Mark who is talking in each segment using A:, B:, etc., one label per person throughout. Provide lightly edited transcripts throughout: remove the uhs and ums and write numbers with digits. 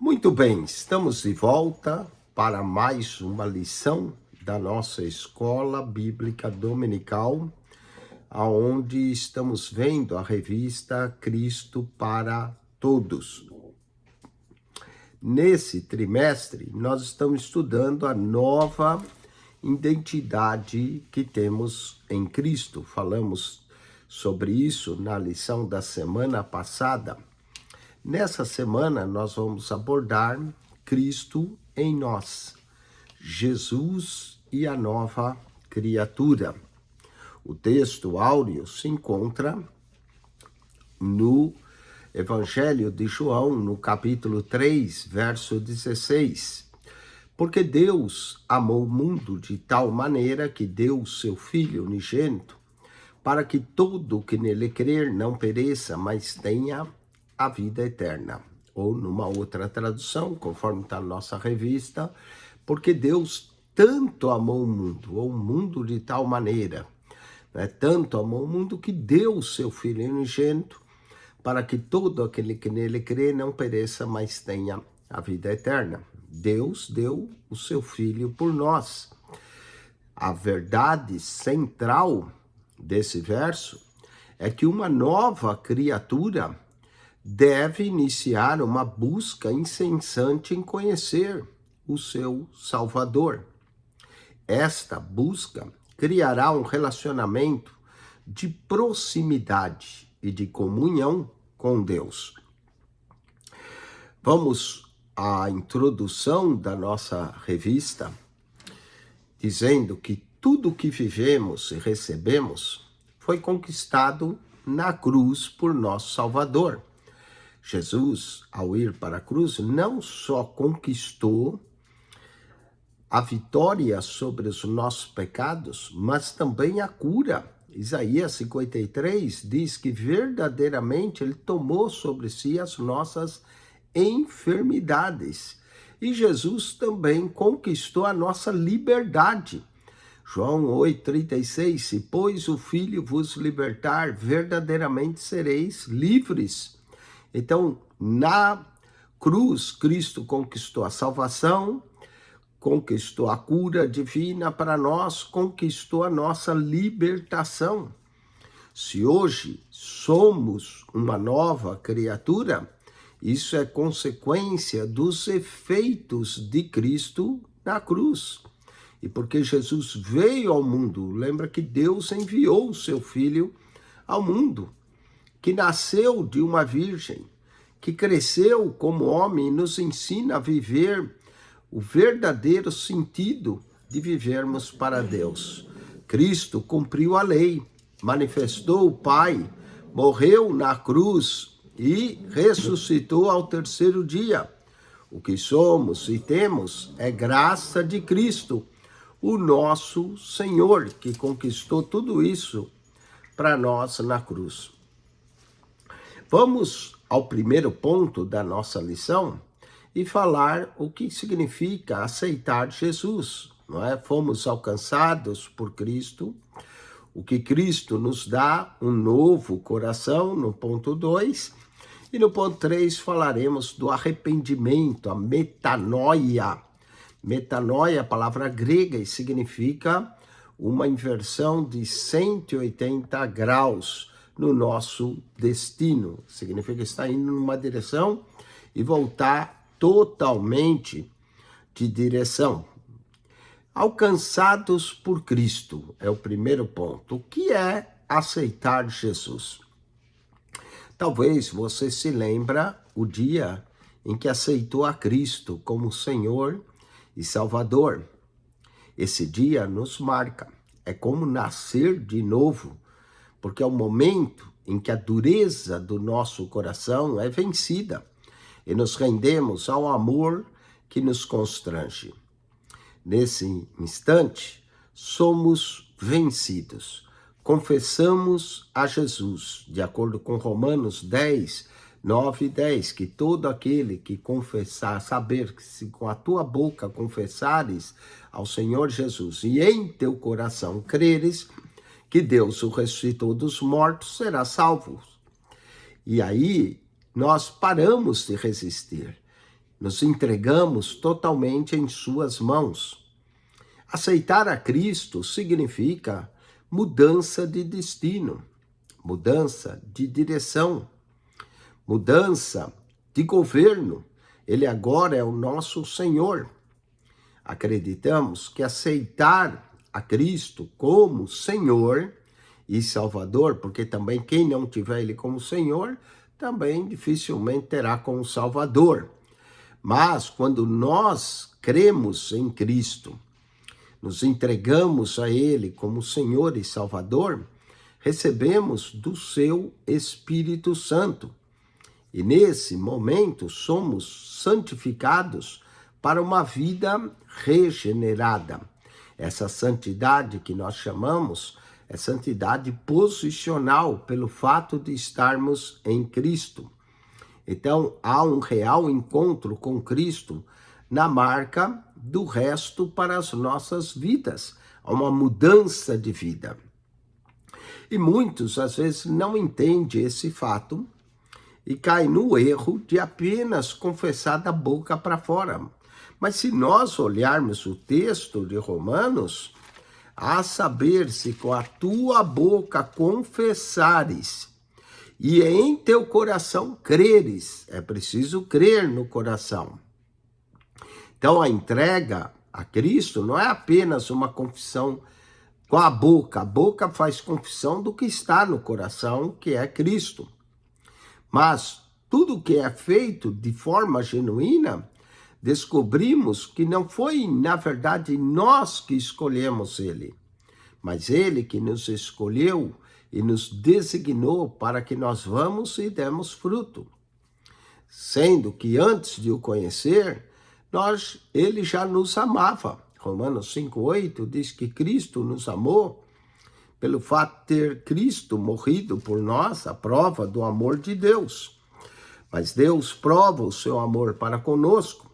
A: Muito bem, estamos de volta para mais uma lição da nossa escola bíblica dominical, aonde estamos vendo a revista Cristo para Todos. Nesse trimestre, nós estamos estudando a nova identidade que temos em Cristo. Falamos sobre isso na lição da semana passada. Nessa semana, nós vamos abordar Cristo em nós, Jesus e a nova criatura. O texto áureo se encontra no Evangelho de João, no capítulo 3, verso 16. Porque Deus amou o mundo de tal maneira que deu o seu Filho unigênito, para que todo o que nele crer não pereça, mas tenha a vida eterna. Ou numa outra tradução, conforme está na nossa revista, porque Deus tanto amou o mundo, ou o mundo de tal maneira, tanto amou o mundo que deu o seu Filho unigênito, para que todo aquele que nele crê não pereça, mas tenha a vida eterna. Deus deu o seu Filho por nós. A verdade central desse verso é que uma nova criatura deve iniciar uma busca incessante em conhecer o seu Salvador. Esta busca criará um relacionamento de proximidade e de comunhão com Deus. Vamos à introdução da nossa revista, dizendo que tudo o que vivemos e recebemos foi conquistado na cruz por nosso Salvador. Jesus, ao ir para a cruz, não só conquistou a vitória sobre os nossos pecados, mas também a cura. Isaías 53 diz que verdadeiramente ele tomou sobre si as nossas enfermidades. E Jesus também conquistou a nossa liberdade. João 8,36, se pois o Filho vos libertar, verdadeiramente sereis livres. Então, na cruz, Cristo conquistou a salvação, conquistou a cura divina para nós, conquistou a nossa libertação. Se hoje somos uma nova criatura, isso é consequência dos efeitos de Cristo na cruz. E porque Jesus veio ao mundo, lembra que Deus enviou o seu Filho ao mundo, que nasceu de uma virgem, que cresceu como homem e nos ensina a viver o verdadeiro sentido de vivermos para Deus. Cristo cumpriu a lei, manifestou o Pai, morreu na cruz e ressuscitou ao terceiro dia. O que somos e temos é graça de Cristo, o nosso Senhor, que conquistou tudo isso para nós na cruz. Vamos ao primeiro ponto da nossa lição e falar o que significa aceitar Jesus, não é? Fomos alcançados por Cristo, o que Cristo nos dá, um novo coração, no ponto 2, e no ponto 3 falaremos do arrependimento, a metanoia. Metanoia, palavra grega, e significa uma inversão de 180 graus no nosso destino. Significa estar indo numa direção e voltar totalmente de direção. Alcançados por Cristo é o primeiro ponto. O que é aceitar Jesus? Talvez você se lembra o dia em que aceitou a Cristo como Senhor e Salvador. Esse dia nos marca. É como nascer de novo, porque é o momento em que a dureza do nosso coração é vencida e nos rendemos ao amor que nos constrange. Nesse instante, somos vencidos. Confessamos a Jesus, de acordo com Romanos 10, 9 e 10, que todo aquele que confessar, saber que se com a tua boca confessares ao Senhor Jesus e em teu coração creres que Deus o ressuscitou dos mortos, será salvo. E aí nós paramos de resistir. nos entregamos totalmente em suas mãos. Aceitar a Cristo significa mudança de destino, mudança de direção, mudança de governo. Ele agora é o nosso Senhor. Acreditamos que aceitar a Cristo como Senhor e Salvador, porque também quem não tiver Ele como Senhor, também dificilmente terá como Salvador. Mas quando nós cremos em Cristo, nos entregamos a Ele como Senhor e Salvador, recebemos do seu Espírito Santo. E nesse momento somos santificados para uma vida regenerada. Essa santidade que nós chamamos é santidade posicional, pelo fato de estarmos em Cristo. Então, há um real encontro com Cristo na marca do resto para as nossas vidas. Há uma mudança de vida. E muitos, às vezes, não entendem esse fato e caem no erro de apenas confessar da boca para fora. Mas se nós olharmos o texto de Romanos, a saber, se com a tua boca confessares e em teu coração creres, é preciso crer no coração. Então a entrega a Cristo não é apenas uma confissão com a boca faz confissão do que está no coração, que é Cristo. Mas tudo que é feito de forma genuína, descobrimos que não foi, na verdade, nós que escolhemos Ele, mas Ele que nos escolheu e nos designou para que nós vamos e demos fruto. Sendo que antes de o conhecer, Ele já nos amava. Romanos 5,8 diz que Cristo nos amou pelo fato de ter Cristo morrido por nós, a prova do amor de Deus. Mas Deus prova o seu amor para conosco,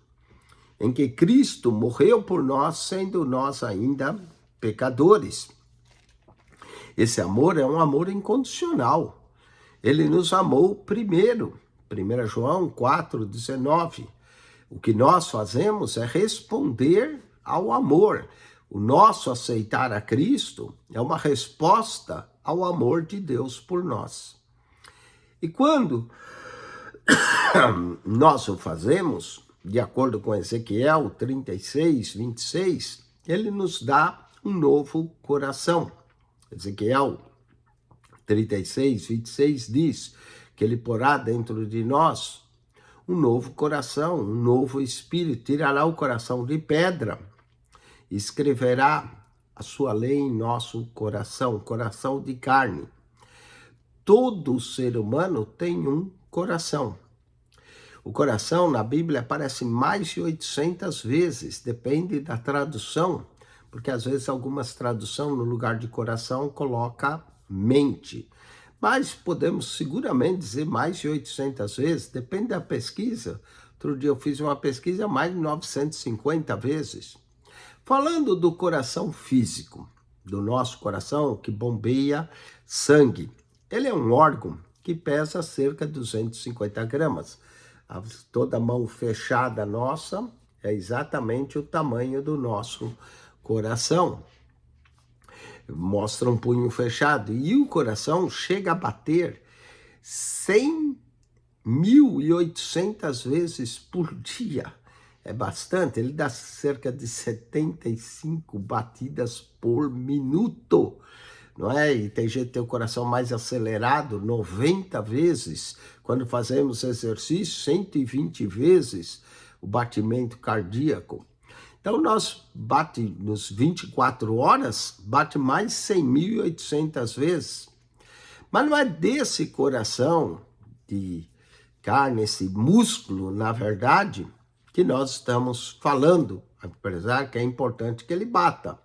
A: em que Cristo morreu por nós, sendo nós ainda pecadores. Esse amor é um amor incondicional. Ele nos amou primeiro. 1 João 4,19. O que nós fazemos é responder ao amor. O nosso aceitar a Cristo é uma resposta ao amor de Deus por nós. E quando nós o fazemos, de acordo com Ezequiel 36:26, ele nos dá um novo coração. Ezequiel 36:26 diz que ele porá dentro de nós um novo coração, um novo espírito, tirará o coração de pedra, escreverá a sua lei em nosso coração, coração de carne. Todo ser humano tem um coração. O coração na Bíblia aparece mais de 800 vezes, depende da tradução, porque às vezes algumas traduções no lugar de coração coloca mente. Mas podemos seguramente dizer mais de 800 vezes, depende da pesquisa. Outro dia eu fiz uma pesquisa mais de 950 vezes. Falando do coração físico, do nosso coração que bombeia sangue. Ele é um órgão que pesa cerca de 250 gramas. Toda mão fechada nossa é exatamente o tamanho do nosso coração. Mostra um punho fechado. E o coração chega a bater 100.800 vezes por dia. É bastante. Ele dá cerca de 75 batidas por minuto. Não é? E tem gente que tem o coração mais acelerado, 90 vezes. Quando fazemos exercício, 120 vezes o batimento cardíaco. Então, nós bate nos 24 horas, bate mais 100.800 vezes. Mas não é desse coração de carne, esse músculo, na verdade, que nós estamos falando, apesar que é importante que ele bata.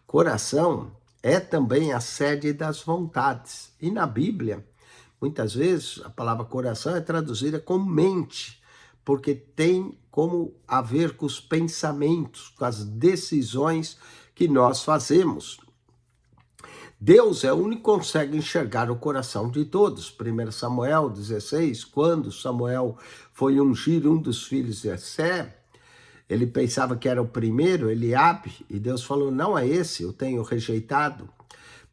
A: Coração é também a sede das vontades. E na Bíblia, muitas vezes, a palavra coração é traduzida como mente, porque tem como a ver com os pensamentos, com as decisões que nós fazemos. Deus é o único que consegue enxergar o coração de todos. 1 Samuel 16, quando Samuel foi ungir um dos filhos de Jessé, ele pensava que era o primeiro, Eliabe, e Deus falou, não é esse, eu tenho rejeitado,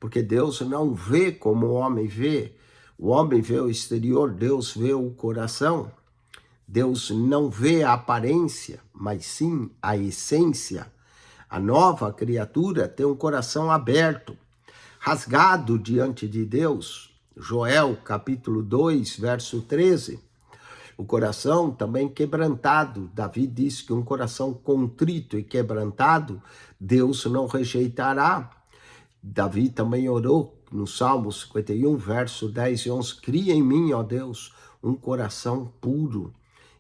A: porque Deus não vê como o homem vê. O homem vê o exterior, Deus vê o coração. Deus não vê a aparência, mas sim a essência. A nova criatura tem um coração aberto, rasgado diante de Deus. Joel, capítulo 2, verso 13. O coração também quebrantado. Davi disse que um coração contrito e quebrantado, Deus não rejeitará. Davi também orou no Salmo 51, verso 10 e 11. Cria em mim, ó Deus, um coração puro.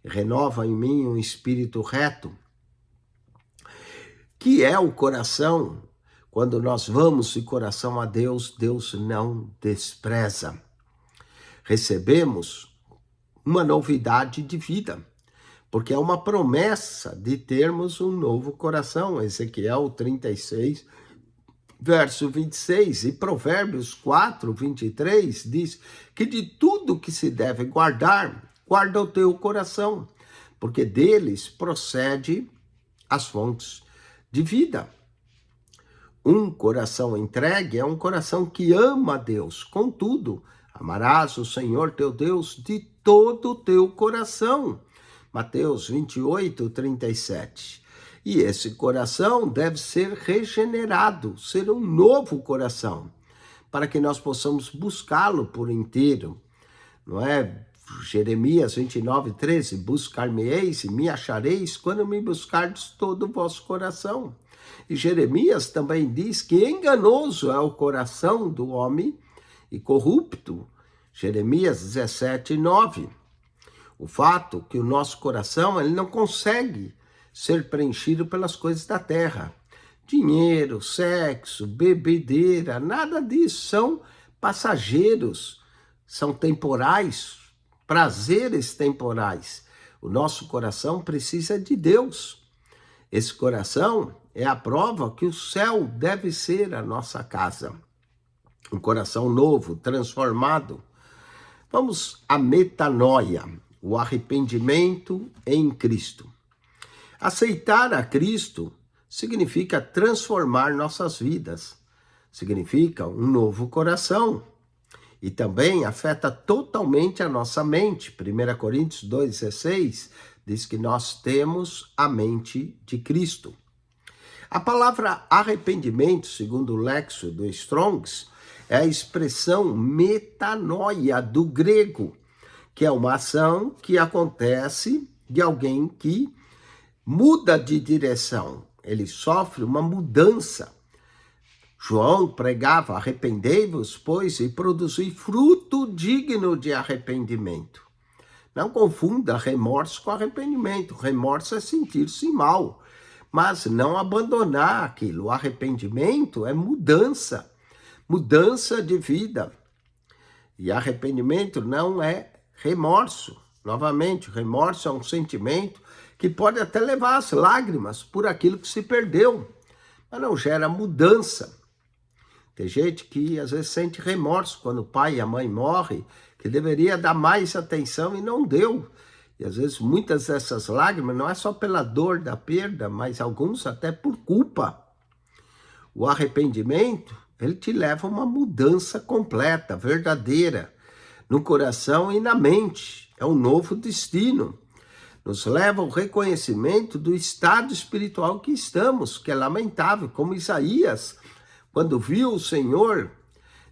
A: Renova em mim um espírito reto. Que é o coração? Quando nós vamos de coração a Deus, Deus não despreza. Recebemos uma novidade de vida, porque é uma promessa de termos um novo coração. Ezequiel 36, verso 26, e Provérbios 4, 23 diz que de tudo que se deve guardar, guarda o teu coração, porque deles procede as fontes de vida. Um coração entregue é um coração que ama a Deus. Contudo, amarás o Senhor teu Deus de todo o teu coração. Mateus 28, 37. E esse coração deve ser regenerado, ser um novo coração, para que nós possamos buscá-lo por inteiro. Não é? Jeremias 29, 13. Buscar-me-eis e me achareis quando me buscardes todo o vosso coração. E Jeremias também diz que enganoso é o coração do homem e corrupto. Jeremias 17, 9. O fato que o nosso coração ele não consegue ser preenchido pelas coisas da terra. Dinheiro, sexo, bebedeira, nada disso. São passageiros, são temporais, prazeres temporais. O nosso coração precisa de Deus. Esse coração é a prova que o céu deve ser a nossa casa. Um coração novo, transformado. Vamos à metanoia, o arrependimento em Cristo. Aceitar a Cristo significa transformar nossas vidas, significa um novo coração e também afeta totalmente a nossa mente. 1 Coríntios 2,16 diz que nós temos a mente de Cristo. A palavra arrependimento, segundo o Lexo do Strongs, é a expressão metanoia do grego, que é uma ação que acontece de alguém que muda de direção. Ele sofre uma mudança. João pregava, arrependei-vos, pois, e produzi fruto digno de arrependimento. Não confunda remorso com arrependimento. Remorso é sentir-se mal, mas não abandonar aquilo. O arrependimento é mudança, mudança de vida. E arrependimento não é remorso. Novamente, remorso é um sentimento que pode até levar às lágrimas por aquilo que se perdeu, mas não gera mudança. Tem gente que às vezes sente remorso quando o pai e a mãe morrem, que deveria dar mais atenção e não deu. E às vezes muitas dessas lágrimas não é só pela dor da perda, mas alguns até por culpa. O arrependimento, ele te leva a uma mudança completa, verdadeira, no coração e na mente. É um novo destino. Nos leva ao reconhecimento do estado espiritual que estamos, que é lamentável, como Isaías, quando viu o Senhor,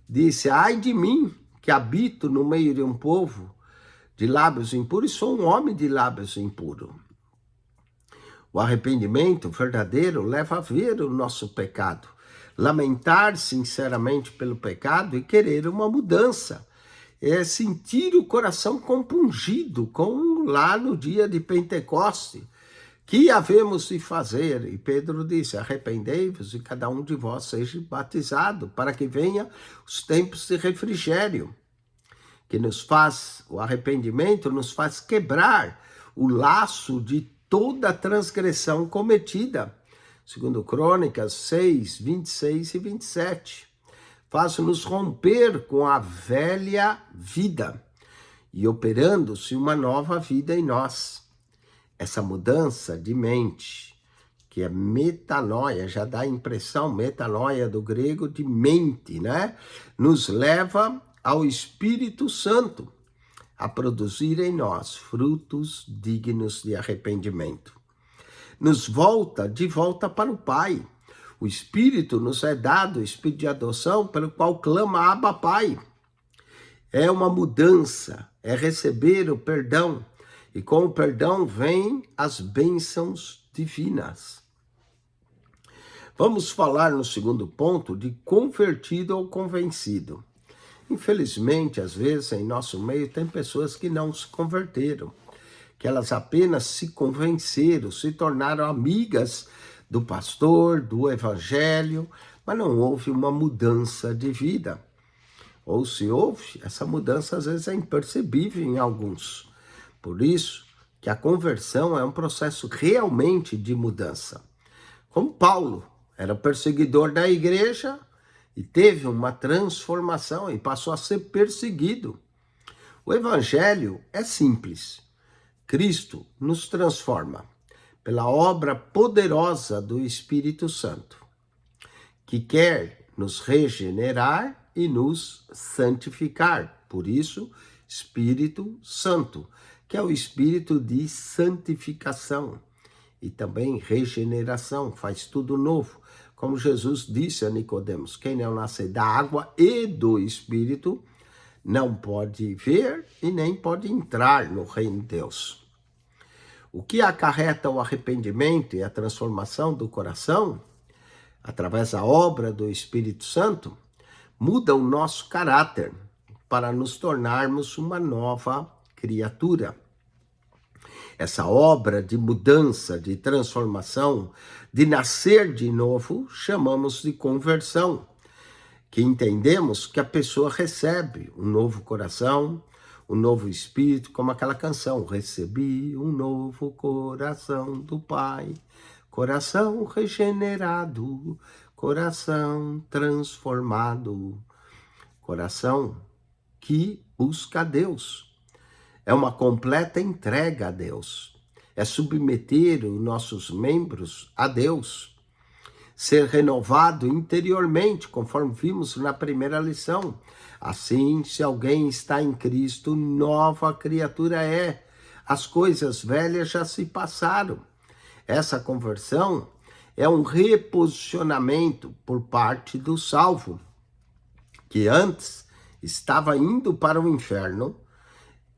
A: disse, ai de mim, que habito no meio de um povo de lábios impuros, e sou um homem de lábios impuros. O arrependimento verdadeiro leva a ver o nosso pecado, lamentar sinceramente pelo pecado e querer uma mudança. É sentir o coração compungido, como lá no dia de Pentecoste. Que havemos de fazer? E Pedro disse, arrependei-vos e cada um de vós seja batizado, para que venha os tempos de refrigério, que nos faz, o arrependimento nos faz quebrar o laço de toda transgressão cometida. Segundo Crônicas 6, 26 e 27. faz-nos romper com a velha vida e operando-se uma nova vida em nós. Essa mudança de mente, que é metanoia, já dá a impressão, metanoia do grego, de mente, né? Nos leva ao Espírito Santo a produzir em nós frutos dignos de arrependimento. Nos volta de volta para o Pai. O Espírito nos é dado, o Espírito de adoção, pelo qual clama Abba Pai. É uma mudança, é receber o perdão. E com o perdão vem as bênçãos divinas. Vamos falar no segundo ponto de convertido ou convencido. Infelizmente, às vezes, em nosso meio, tem pessoas que não se converteram, que elas apenas se convenceram, se tornaram amigas do pastor, do evangelho, mas não houve uma mudança de vida. Ou se houve, essa mudança às vezes é imperceptível em alguns. Por isso que a conversão é um processo realmente de mudança. Como Paulo era perseguidor da igreja e teve uma transformação e passou a ser perseguido. O evangelho é simples. Cristo nos transforma pela obra poderosa do Espírito Santo, que quer nos regenerar e nos santificar. Por isso, Espírito Santo, que é o espírito de santificação e também regeneração, faz tudo novo. Como Jesus disse a Nicodemos, quem não nascer da água e do Espírito não pode ver e nem pode entrar no reino de Deus. O que acarreta o arrependimento e a transformação do coração, através da obra do Espírito Santo, muda o nosso caráter para nos tornarmos uma nova criatura. Essa obra de mudança, de transformação, de nascer de novo, chamamos de conversão, que entendemos que a pessoa recebe um novo coração, um novo espírito, como aquela canção, recebi um novo coração do Pai, coração regenerado, coração transformado, coração que busca a Deus. É uma completa entrega a Deus. É submeter os nossos membros a Deus. Ser renovado interiormente, conforme vimos na primeira lição. Assim, se alguém está em Cristo, nova criatura é. As coisas velhas já se passaram. Essa conversão é um reposicionamento por parte do salvo, que antes estava indo para o inferno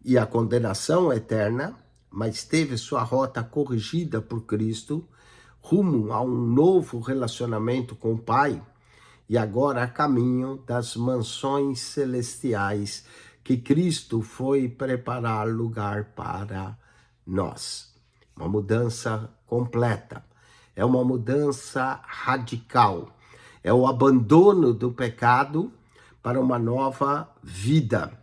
A: e a condenação eterna, mas teve sua rota corrigida por Cristo, rumo a um novo relacionamento com o Pai, e agora a caminho das mansões celestiais que Cristo foi preparar lugar para nós. Uma mudança completa, é uma mudança radical, é o abandono do pecado para uma nova vida.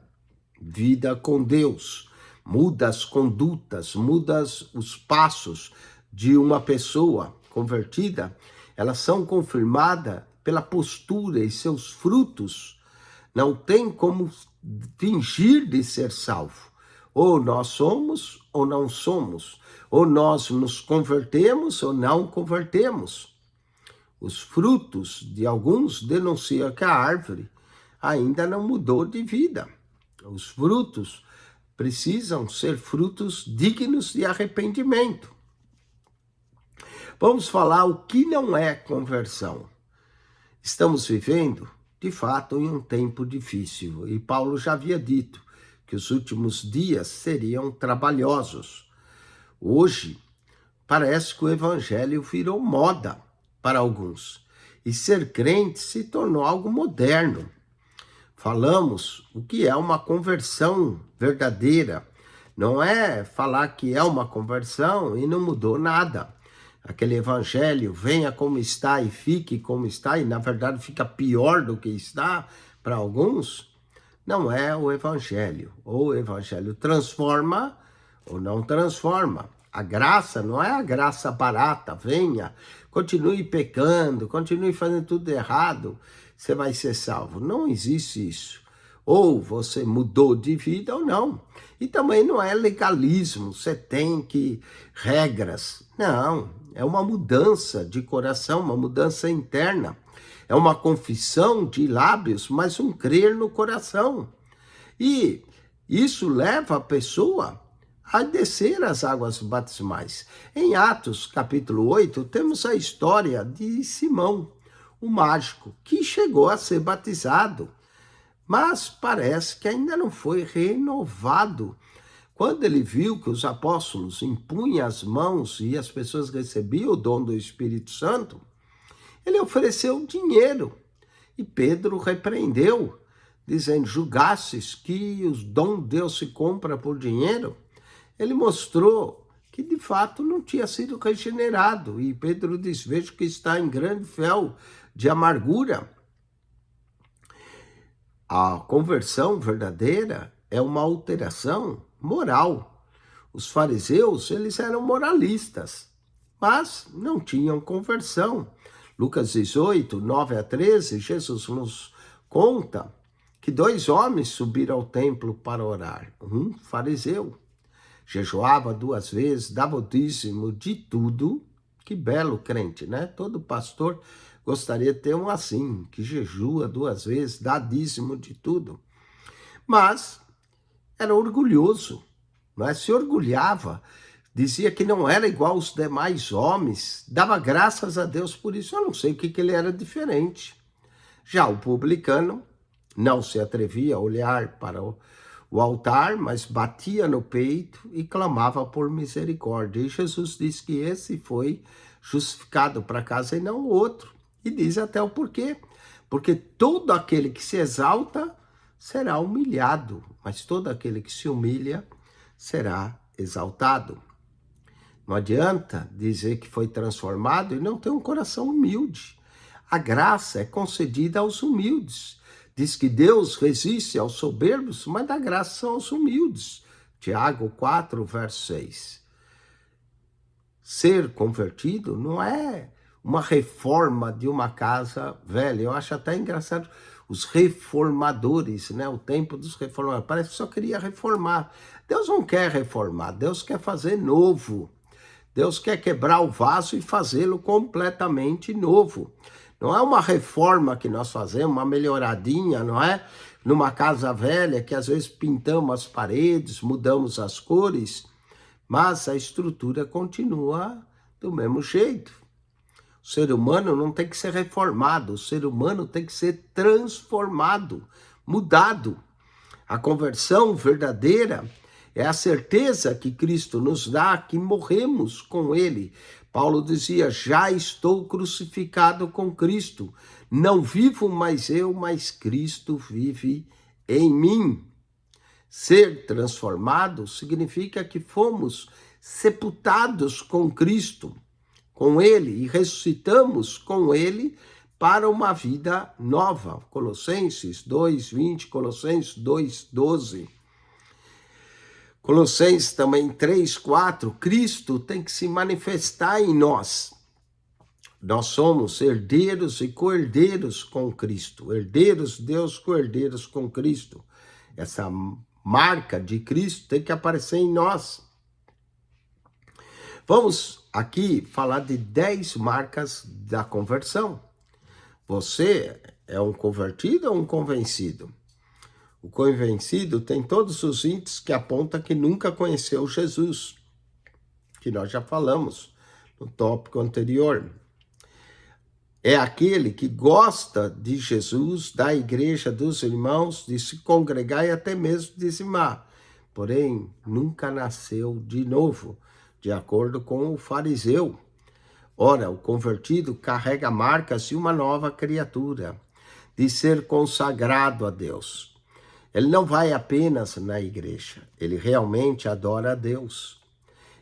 A: Vida com Deus, muda as condutas, muda os passos de uma pessoa convertida, elas são confirmadas pela postura e seus frutos. Não tem como fingir de ser salvo. Ou nós somos ou não somos, ou nós nos convertemos ou não convertemos. Os frutos de alguns denunciam que a árvore ainda não mudou de vida. Os frutos precisam ser frutos dignos de arrependimento. Vamos falar o que não é conversão. Estamos vivendo, de fato, em um tempo difícil. E Paulo já havia dito que os últimos dias seriam trabalhosos. Hoje, parece que o evangelho virou moda para alguns. E ser crente se tornou algo moderno. Falamos o que é uma conversão verdadeira. Não é falar que é uma conversão e não mudou nada. Aquele evangelho, venha como está e fique como está, e na verdade fica pior do que está para alguns, não é o evangelho. Ou o evangelho transforma ou não transforma. A graça não é a graça barata, venha, continue pecando, continue fazendo tudo errado. você vai ser salvo. Não existe isso. Ou você mudou de vida ou não. E também não é legalismo, você tem que regras. Não, é uma mudança de coração, uma mudança interna. É uma confissão de lábios, mas um crer no coração. E isso leva a pessoa a descer as águas batismais. Em Atos, capítulo 8, temos a história de Simão, o mágico, que chegou a ser batizado, mas parece que ainda não foi renovado. Quando ele viu que os apóstolos impunham as mãos e as pessoas recebiam o dom do Espírito Santo, ele ofereceu dinheiro. E Pedro repreendeu, dizendo: julgasses que o dom de Deus se compra por dinheiro? Ele mostrou que de fato não tinha sido regenerado. E Pedro diz: vejo que está em grande fel de amargura. A conversão verdadeira é uma alteração moral. Os fariseus, eles eram moralistas, mas não tinham conversão. Lucas 18, 9 a 13, Jesus nos conta que 2 homens subiram ao templo para orar. Um fariseu, jejuava 2 vezes, dava o dízimo de tudo. Que belo crente, né? Todo pastor gostaria de ter um assim, que jejua 2 vezes, dá dízimo de tudo. Mas era orgulhoso, né? Se orgulhava, dizia que não era igual aos demais homens, dava graças a Deus por isso. Eu não sei o que ele era diferente. Já o publicano não se atrevia a olhar para o altar, mas batia no peito e clamava por misericórdia. E Jesus disse que esse foi justificado para casa e não o outro. E diz até o porquê. Porque todo aquele que se exalta será humilhado, mas todo aquele que se humilha será exaltado. Não adianta dizer que foi transformado e não ter um coração humilde. A graça é concedida aos humildes. Diz que Deus resiste aos soberbos, mas dá graça aos humildes. Tiago 4, verso 6. Ser convertido não é uma reforma de uma casa velha. Eu acho até engraçado os reformadores, né? O tempo dos reformadores. Parece que só queria reformar. Deus não quer reformar, Deus quer fazer novo. Deus quer quebrar o vaso e fazê-lo completamente novo. Não é uma reforma que nós fazemos, uma melhoradinha, não é? Numa casa velha que às vezes pintamos as paredes, mudamos as cores, mas a estrutura continua do mesmo jeito. O ser humano não tem que ser reformado, o ser humano tem que ser transformado, mudado. A conversão verdadeira é a certeza que Cristo nos dá que morremos com Ele. Paulo dizia: já estou crucificado com Cristo. Não vivo mais eu, mas Cristo vive em mim. Ser transformado significa que fomos sepultados com Cristo, com Ele, e ressuscitamos com Ele para uma vida nova. Colossenses 2:20, Colossenses 2:12. Colossenses também 3:4, Cristo tem que se manifestar em nós. Nós somos herdeiros e co-herdeiros com Cristo. Herdeiros de Deus, co-herdeiros com Cristo. Essa marca de Cristo tem que aparecer em nós. Vamos aqui falar de 10 marcas da conversão. Você é um convertido ou um convencido? O convencido tem todos os índices que apontam que nunca conheceu Jesus, que nós já falamos no tópico anterior. É aquele que gosta de Jesus, da igreja, dos irmãos, de se congregar e até mesmo dizimar. Porém, nunca nasceu de novo, de acordo com o fariseu. Ora, o convertido carrega marcas de uma nova criatura, de ser consagrado a Deus. Ele não vai apenas na igreja, ele realmente adora a Deus.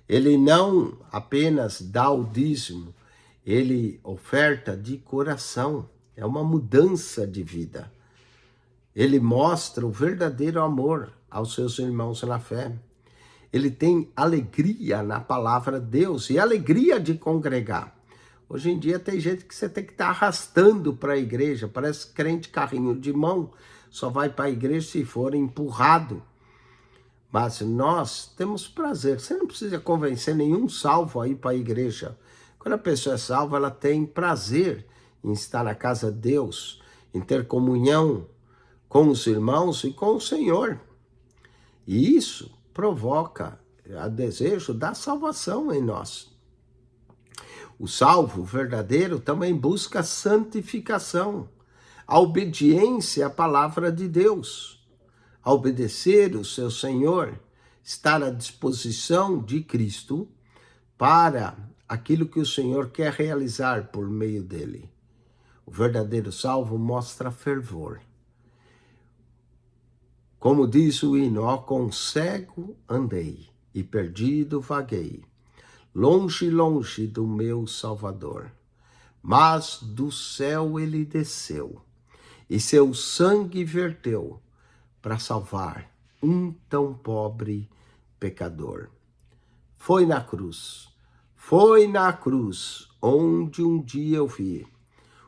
A: Ele não apenas dá o dízimo, ele oferta de coração. É uma mudança de vida. Ele mostra o verdadeiro amor aos seus irmãos na fé. Ele tem alegria na palavra de Deus e alegria de congregar. Hoje em dia tem gente que você tem que estar arrastando para a igreja, parece crente carrinho de mão, só vai para a igreja se for empurrado. Mas nós temos prazer, você não precisa convencer nenhum salvo a ir para a igreja. Quando a pessoa é salva, ela tem prazer em estar na casa de Deus, em ter comunhão com os irmãos e com o Senhor. E isso provoca o desejo da salvação em nós. O salvo verdadeiro também busca santificação, a obediência à palavra de Deus, a obedecer o seu Senhor, estar à disposição de Cristo para aquilo que o Senhor quer realizar por meio dele. O verdadeiro salvo mostra fervor. Como diz o hino, ó, com cego andei e perdido vaguei, longe, longe do meu Salvador. Mas do céu ele desceu e seu sangue verteu para salvar um tão pobre pecador. Foi na cruz onde um dia eu vi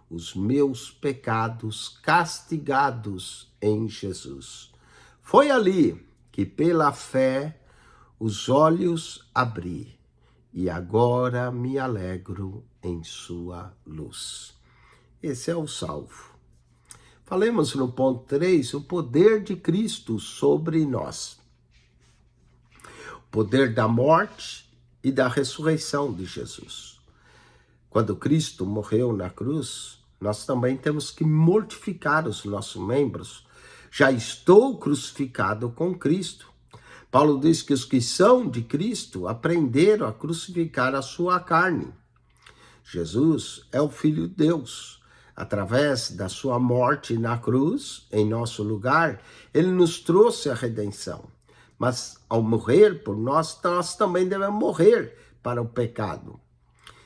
A: os meus pecados castigados em Jesus. Foi ali que pela fé os olhos abri e agora me alegro em sua luz. Esse é o salvo. Falemos no ponto 3, o poder de Cristo sobre nós. O poder da morte e da ressurreição de Jesus. Quando Cristo morreu na cruz, nós também temos que mortificar os nossos membros. Já estou crucificado com Cristo. Paulo diz que os que são de Cristo aprenderam a crucificar a sua carne. Jesus é o Filho de Deus. Através da sua morte na cruz, em nosso lugar, ele nos trouxe a redenção. Mas ao morrer por nós, nós também devemos morrer para o pecado.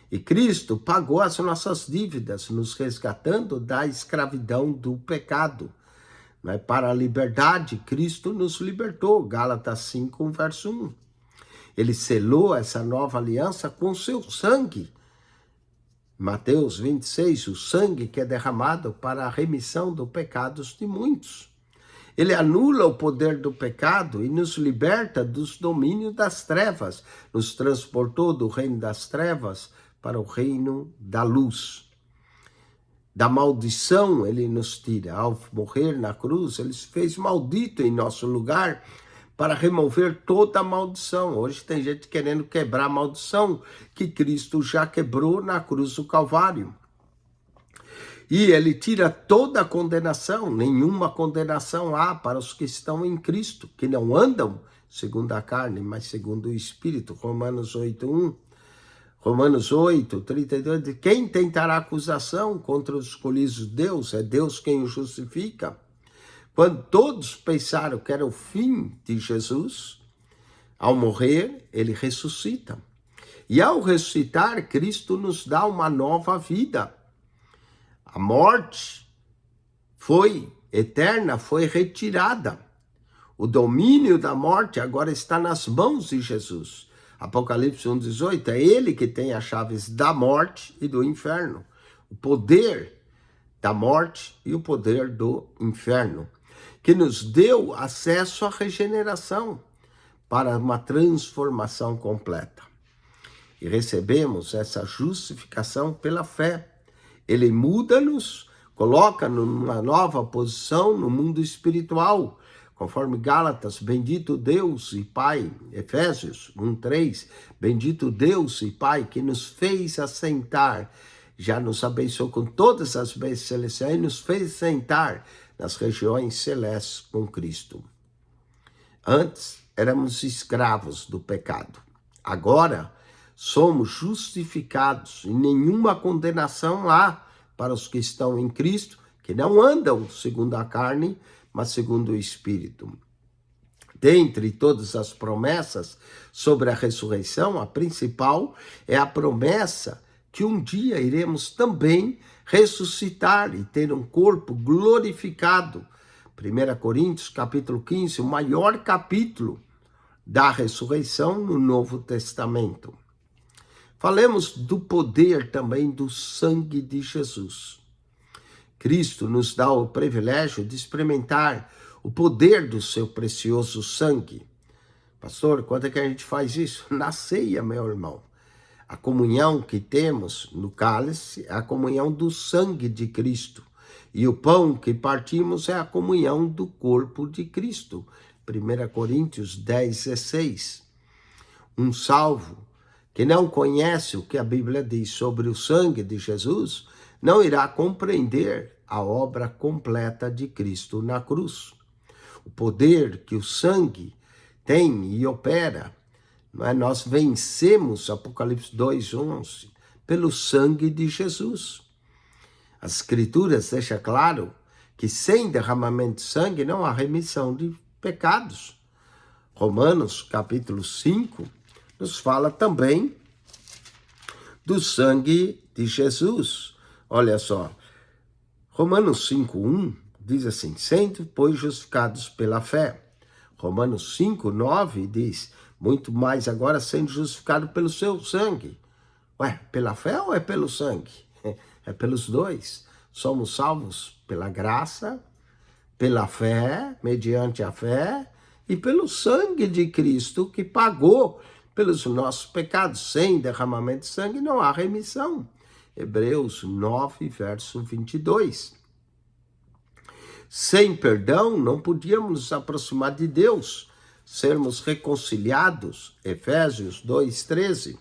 A: E Cristo pagou as nossas dívidas, nos resgatando da escravidão do pecado. Para a liberdade, Cristo nos libertou, Gálatas 5, verso 1. Ele selou essa nova aliança com seu sangue. Mateus 26, o sangue que é derramado para a remissão dos pecados de muitos. Ele anula o poder do pecado e nos liberta dos domínios das trevas, nos transportou do reino das trevas para o reino da luz. Da maldição ele nos tira. Ao morrer na cruz, ele se fez maldito em nosso lugar para remover toda a maldição. Hoje tem gente querendo quebrar a maldição que Cristo já quebrou na cruz do Calvário. E ele tira toda a condenação, nenhuma condenação há para os que estão em Cristo, que não andam segundo a carne, mas segundo o Espírito. Romanos 8:1. Romanos 8, 32, quem tentará acusação contra os escolhidos de Deus? É Deus quem o justifica. Quando todos pensaram que era o fim de Jesus, ao morrer, ele ressuscita. E ao ressuscitar, Cristo nos dá uma nova vida. A morte foi eterna, foi retirada. O domínio da morte agora está nas mãos de Jesus. Apocalipse 1,18, é ele que tem as chaves da morte e do inferno. O poder da morte e o poder do inferno, que nos deu acesso à regeneração para uma transformação completa. E recebemos essa justificação pela fé. Ele muda-nos, coloca-nos numa nova posição no mundo espiritual, conforme Gálatas, bendito Deus e Pai, Efésios 1:3, bendito Deus e Pai que nos fez assentar, já nos abençoou com todas as bênçãos celestiais e nos fez sentar nas regiões celestes com Cristo. Antes éramos escravos do pecado, agora somos justificados e nenhuma condenação há para os que estão em Cristo, que não andam segundo a carne, mas segundo o Espírito. Dentre todas as promessas sobre a ressurreição, a principal é a promessa que um dia iremos também ressuscitar e ter um corpo glorificado. 1 Coríntios, capítulo 15, o maior capítulo da ressurreição no Novo Testamento. Falemos do poder também do sangue de Jesus. Cristo nos dá o privilégio de experimentar o poder do seu precioso sangue. Pastor, quando é que a gente faz isso? Na ceia, meu irmão. A comunhão que temos no cálice é a comunhão do sangue de Cristo. E o pão que partimos é a comunhão do corpo de Cristo. 1 Coríntios 10:16. Um salvo que não conhece o que a Bíblia diz sobre o sangue de Jesus, não irá compreender a obra completa de Cristo na cruz. O poder que o sangue tem e opera, não é? Nós vencemos, Apocalipse 2:11, pelo sangue de Jesus. As Escrituras deixam claro que sem derramamento de sangue não há remissão de pecados. Romanos capítulo 5 nos fala também do sangue de Jesus. Olha só, Romanos 5:1 diz assim: sendo, pois, justificados pela fé. Romanos 5:9 diz: muito mais agora sendo justificado pelo seu sangue. Ué, pela fé ou é pelo sangue? É pelos dois. Somos salvos pela graça, pela fé, mediante a fé, e pelo sangue de Cristo que pagou pelos nossos pecados. Sem derramamento de sangue não há remissão. Hebreus 9, verso 22. Sem perdão não podíamos nos aproximar de Deus, sermos reconciliados, Efésios 2:13.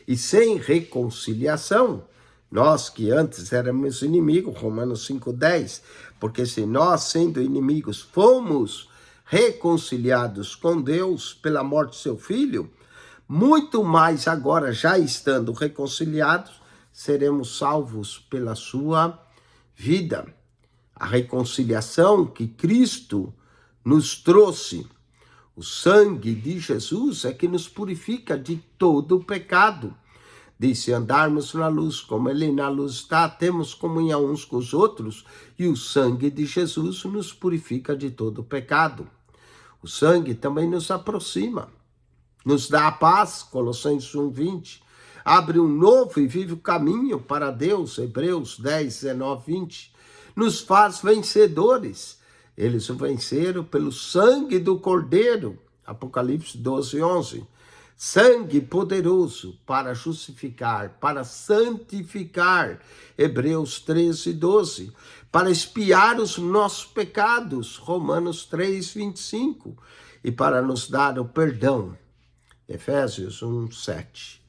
A: E sem reconciliação, nós que antes éramos inimigos, Romanos 5:10, porque se nós, sendo inimigos, fomos reconciliados com Deus pela morte de seu Filho, muito mais agora, já estando reconciliados, seremos salvos pela sua vida. A reconciliação que Cristo nos trouxe, o sangue de Jesus é que nos purifica de todo o pecado. Diz: se andarmos na luz, como Ele na luz está, temos comunhão uns com os outros, e o sangue de Jesus nos purifica de todo o pecado. O sangue também nos aproxima, nos dá a paz, Colossenses 1:20, abre um novo e vivo caminho para Deus, Hebreus 10:19-20, nos faz vencedores. Eles o venceram pelo sangue do Cordeiro, Apocalipse 12:11. Sangue poderoso para justificar, para santificar, Hebreus 13:12. Para expiar os nossos pecados, Romanos 3:25. E para nos dar o perdão, Efésios 1:7.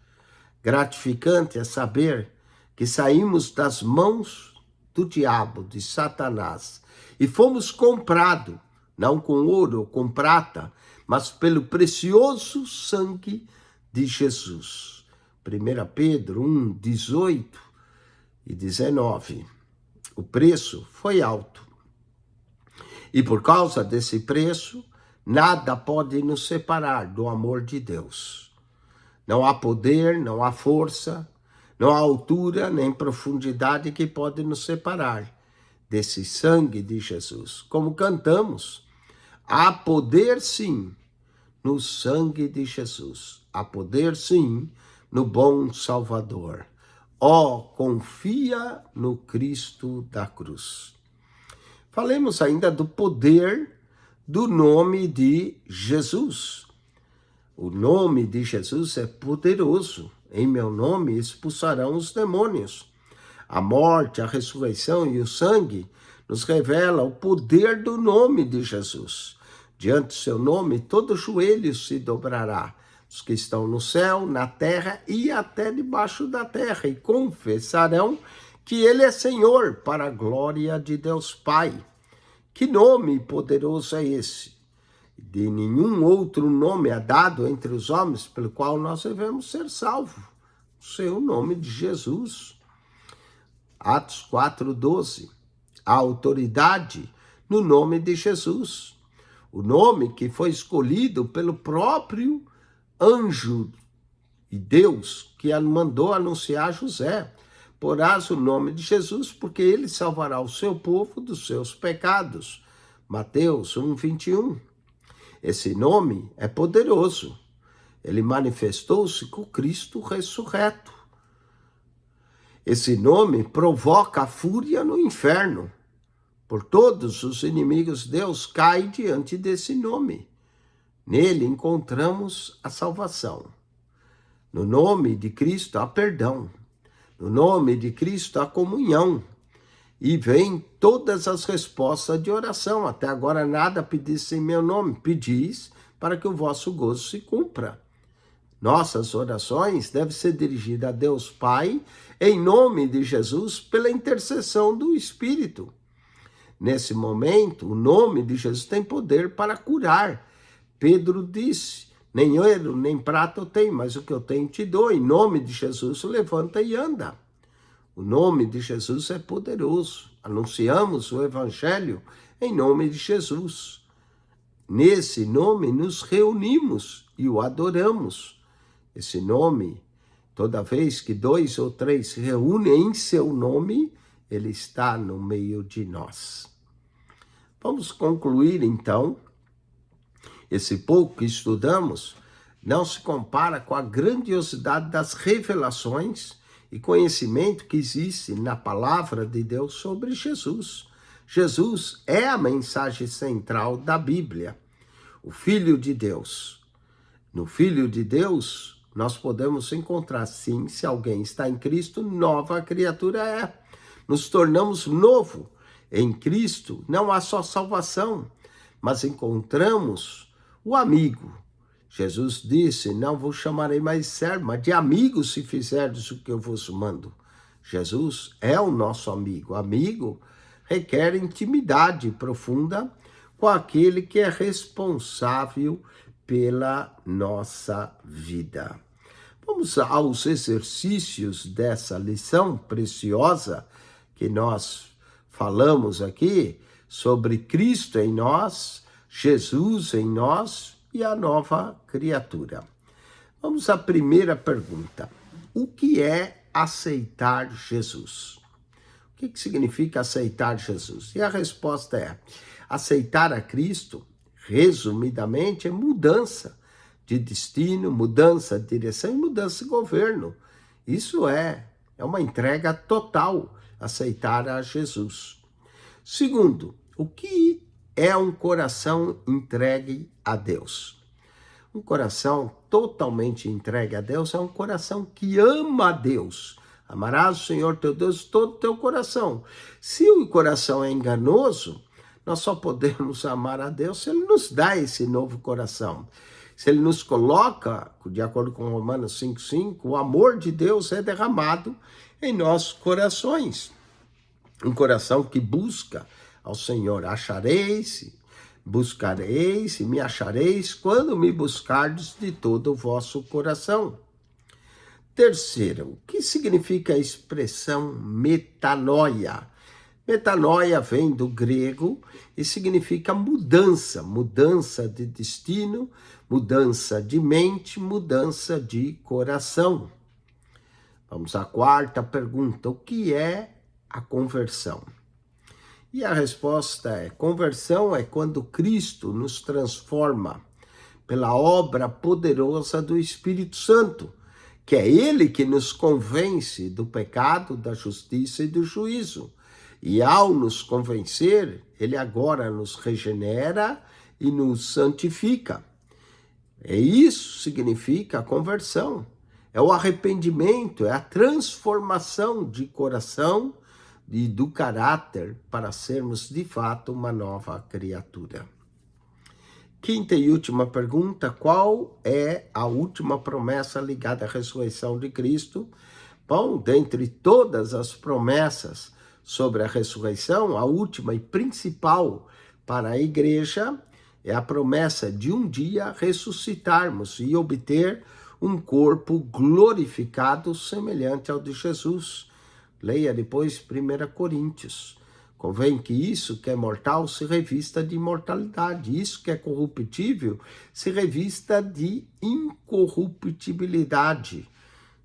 A: Gratificante é saber que saímos das mãos do diabo, de Satanás, e fomos comprados, não com ouro ou com prata, mas pelo precioso sangue de Jesus. 1 Pedro 1:18 e 19. O preço foi alto. E por causa desse preço, nada pode nos separar do amor de Deus. Não há poder, não há força, não há altura nem profundidade que pode nos separar desse sangue de Jesus. Como cantamos, há poder sim no sangue de Jesus. Há poder sim no bom Salvador. Ó, confia no Cristo da cruz. Falemos ainda do poder do nome de Jesus. O nome de Jesus é poderoso. Em meu nome expulsarão os demônios. A morte, a ressurreição e o sangue nos revela o poder do nome de Jesus. Diante do seu nome, todo joelho se dobrará, os que estão no céu, na terra e até debaixo da terra, e confessarão que ele é Senhor, para a glória de Deus Pai. Que nome poderoso é esse? De nenhum outro nome é dado entre os homens pelo qual nós devemos ser salvos. O seu nome de Jesus. Atos 4:12. A autoridade no nome de Jesus. O nome que foi escolhido pelo próprio anjo e Deus que mandou anunciar a José. Porás o nome de Jesus, porque ele salvará o seu povo dos seus pecados. Mateus 1:21. Esse nome é poderoso. Ele manifestou-se com Cristo ressurreto. Esse nome provoca a fúria no inferno. Por todos os inimigos, Deus cai diante desse nome. Nele encontramos a salvação. No nome de Cristo há perdão. No nome de Cristo há comunhão. E vem todas as respostas de oração. Até agora nada pedis em meu nome. Pedis para que o vosso gozo se cumpra. Nossas orações devem ser dirigidas a Deus Pai, em nome de Jesus, pela intercessão do Espírito. Nesse momento, o nome de Jesus tem poder para curar. Pedro disse, nem ouro, nem prata eu tenho, mas o que eu tenho te dou. Em nome de Jesus, levanta e anda. O nome de Jesus é poderoso. Anunciamos o Evangelho em nome de Jesus. Nesse nome nos reunimos e o adoramos. Esse nome, toda vez que 2 ou 3 se reúnem em seu nome, ele está no meio de nós. Vamos concluir então. Esse pouco que estudamos não se compara com a grandiosidade das revelações e conhecimento que existe na palavra de Deus sobre Jesus. Jesus é a mensagem central da Bíblia, o Filho de Deus. No Filho de Deus, nós podemos encontrar, sim, se alguém está em Cristo, nova criatura é. Nos tornamos novo. Em Cristo não há só salvação, mas encontramos o amigo. Jesus disse, não vos chamarei mais servo, mas de amigo se fizerdes o que eu vos mando. Jesus é o nosso amigo. Amigo requer intimidade profunda com aquele que é responsável pela nossa vida. Vamos aos exercícios dessa lição preciosa que nós falamos aqui sobre Cristo em nós, Jesus em nós e a nova criatura. Vamos à primeira pergunta. O que é aceitar Jesus? O que significa aceitar Jesus? E a resposta é, aceitar a Cristo, resumidamente, é mudança de destino, mudança de direção e mudança de governo. Isso é uma entrega total, aceitar a Jesus. Segundo, o que é um coração entregue a Deus? Um coração totalmente entregue a Deus é um coração que ama a Deus. Amarás o Senhor teu Deus de todo o teu coração. Se o coração é enganoso, nós só podemos amar a Deus se Ele nos dá esse novo coração. Se Ele nos coloca, de acordo com Romanos 5,5, o amor de Deus é derramado em nossos corações. Um coração que busca ao Senhor. Achareis, buscareis e me achareis quando me buscardes de todo o vosso coração. Terceiro, o que significa a expressão metanoia? Metanoia vem do grego e significa mudança, mudança de destino, mudança de mente, mudança de coração. Vamos à quarta pergunta, o que é a conversão? E a resposta é, conversão é quando Cristo nos transforma pela obra poderosa do Espírito Santo, que é Ele que nos convence do pecado, da justiça e do juízo. E ao nos convencer, Ele agora nos regenera e nos santifica. Isso significa a conversão. É o arrependimento, é a transformação de coração e do caráter para sermos de fato uma nova criatura. Quinta e última pergunta, qual é a última promessa ligada à ressurreição de Cristo? Bom, dentre todas as promessas sobre a ressurreição, a última e principal para a igreja é a promessa de um dia ressuscitarmos e obter um corpo glorificado semelhante ao de Jesus. Leia depois 1 Coríntios. Convém que isso que é mortal se revista de imortalidade. Isso que é corruptível se revista de incorruptibilidade.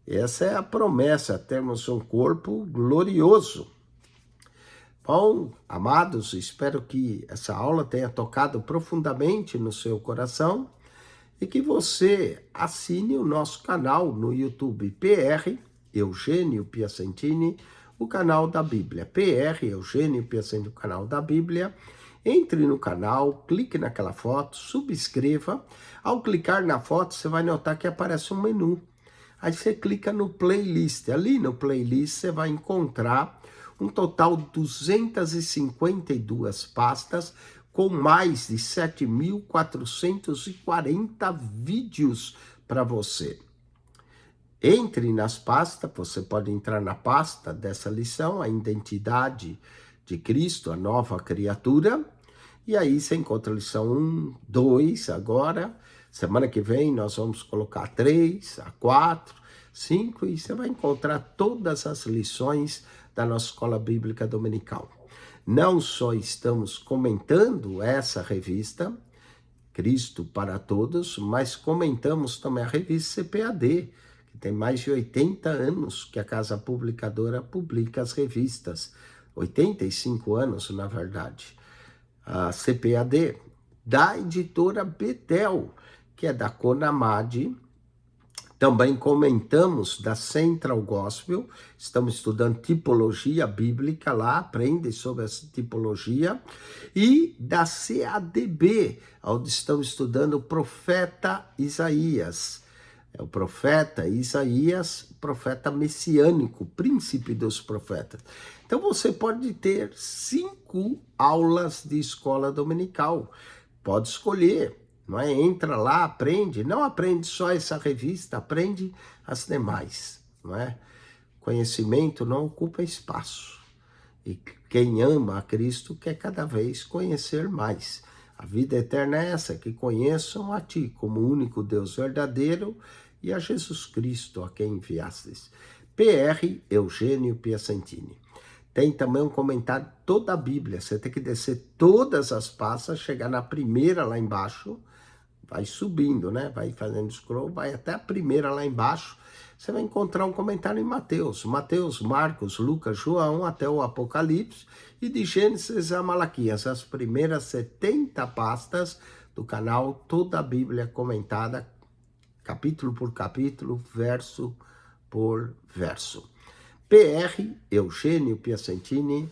A: Essa é a promessa, termos um corpo glorioso. Bom, amados, espero que essa aula tenha tocado profundamente no seu coração e que você assine o nosso canal no YouTube PR Eugênio Piacentini, o canal da Bíblia. PR Eugênio Piacentini, o canal da Bíblia. Entre no canal, clique naquela foto, subscreva. Ao clicar na foto, você vai notar que aparece um menu. Aí você clica no playlist. Ali no playlist você vai encontrar um total de 252 pastas com mais de 7.440 vídeos para você. Entre nas pastas, você pode entrar na pasta dessa lição, a identidade de Cristo, a nova criatura, e aí você encontra a lição 1, 2 agora, semana que vem nós vamos colocar 3, a 4, 5, e você vai encontrar todas as lições da nossa Escola Bíblica Dominical. Não só estamos comentando essa revista, Cristo para Todos, mas comentamos também a revista CPAD, que tem mais de 80 anos que a Casa Publicadora publica as revistas. 85 anos, na verdade. A CPAD, da editora Betel, que é da Conamad. Também comentamos da Central Gospel, estamos estudando tipologia bíblica lá, aprende sobre essa tipologia, e da CADB, onde estamos estudando o profeta Isaías. É o profeta Isaías, profeta messiânico, príncipe dos profetas. Então você pode ter 5 aulas de escola dominical, pode escolher. Não é? Entra lá, aprende, não aprende só essa revista, aprende as demais, não é? Conhecimento não ocupa espaço, e quem ama a Cristo quer cada vez conhecer mais. A vida eterna é essa, que conheçam a Ti como o único Deus verdadeiro e a Jesus Cristo a quem enviastes. PR Eugênio Piacentini. Tem também um comentário toda a Bíblia, você tem que descer todas as pastas, chegar na primeira lá embaixo, vai subindo, né? Vai fazendo scroll, vai até a primeira lá embaixo. Você vai encontrar um comentário em Mateus. Mateus, Marcos, Lucas, João, até o Apocalipse. E de Gênesis a Malaquias. As primeiras 70 pastas do canal Toda a Bíblia Comentada, capítulo por capítulo, verso por verso. PR Eugênio Piacentini,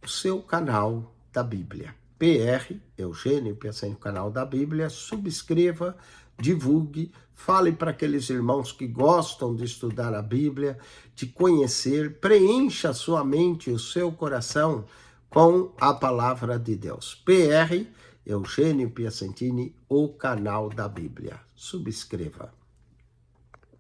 A: o seu canal da Bíblia. PR Eugênio Piacentini, canal da Bíblia, subscreva, divulgue, fale para aqueles irmãos que gostam de estudar a Bíblia, de conhecer, preencha a sua mente e o seu coração com a palavra de Deus. PR Eugênio Piacentini, o canal da Bíblia. Subscreva.